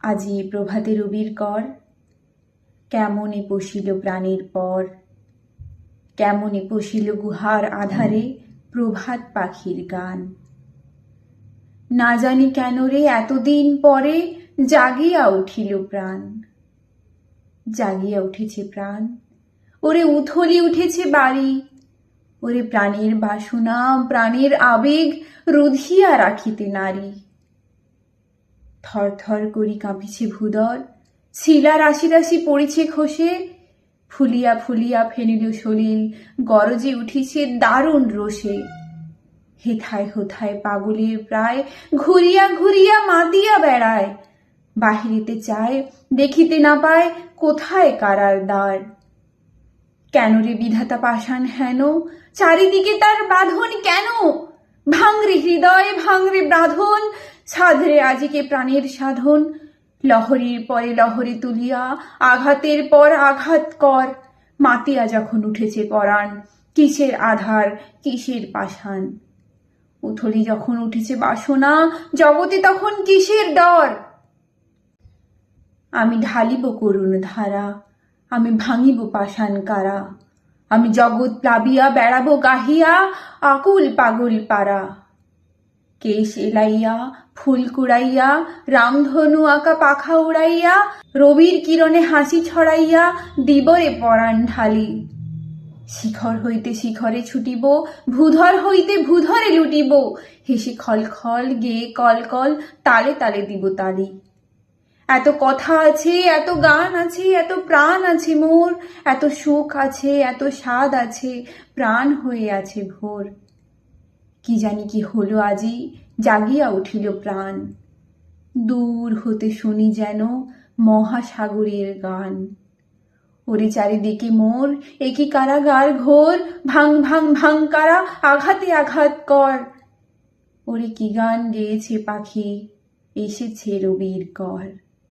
আজি প্রভাতে রবির কর, কেমনে পশিল প্রাণের পর, কেমনে পশিল গুহার আধারে প্রভাত পাখির গান। না জানি কেন রে এতদিন পরে জাগিয়া উঠিল প্রাণ, জাগিয়া উঠেছে প্রাণ। ওরে উথলি উঠেছে বাড়ি, ওরে প্রাণের বাসনা প্রাণের আবেগ রুধিয়া রাখিতে নারী। থর থর করি কাঁপিছে ভূদর, শিলা রাশি রাশি পড়িছে খসে, ফুলিয়া ফুলিয়া ফেনিল সলিল গরজে উঠিছে দারুণ রোষে। হেথায় হোথায় পাগলের প্রায় ঘুরিয়া ঘুরিয়া মাতিয়া বেড়ায়, বাহিরিতে চায় দেখিতে না পায় কোথায় কারার দ্বার। কেন রে বিধাতা পাষাণ হেন, চারিদিকে তার বাঁধন কেন? ভাঙরে হৃদয় ভাঙরে বাঁধন, সাধরে আজিকে প্রাণের সাধন। লহরীর পরে লহরী তুলিয়া আঘাতের পর আঘাত কর। মাতিয়া যখন উঠেছে পরাণ, কিসের আধার কিসের পাষাণ। উথলি যখন উঠেছে বাসনা, জগতে তখন কিসের ডর। আমি ঢালিব করুণ ধারা, আমি ভাঙিব পাষাণ কারা। আমি জগৎ প্লাবিয়া বেড়াবো গাহিয়া আকুল পাগল পারা। কেশ এলাইয়া ফুল কুড়াইয়া রামধনু আঁকা পাখা উড়াইয়া, রবির কিরণে হাসি ছড়াইয়া দিবরে পরাণ ঢালি। শিখর হইতে শিখরে ছুটিব, ভূধর হইতে ভূধরে লুটিব। হেসে খল খল গেয়ে কল কল তালে তালে দিব তালি। এত কথা আছে, এত গান আছে, এত প্রাণ আছে মোর, এত সুখ আছে, এত স্বাদ আছে, প্রাণ হয়ে আছে ভোর। কি জানি কি হলো আজি, জাগিয়া উঠিল প্রাণ। দূর হতে শুনি যেন মহাসাগরের গান। ওরে চারিদিকে মোর একই কারাগার ঘোর, ভাং ভাং ভাং কারা আঘাতে আঘাত কর। ওরে কি গান গেয়েছে পাখি, এসেছে রবির কর।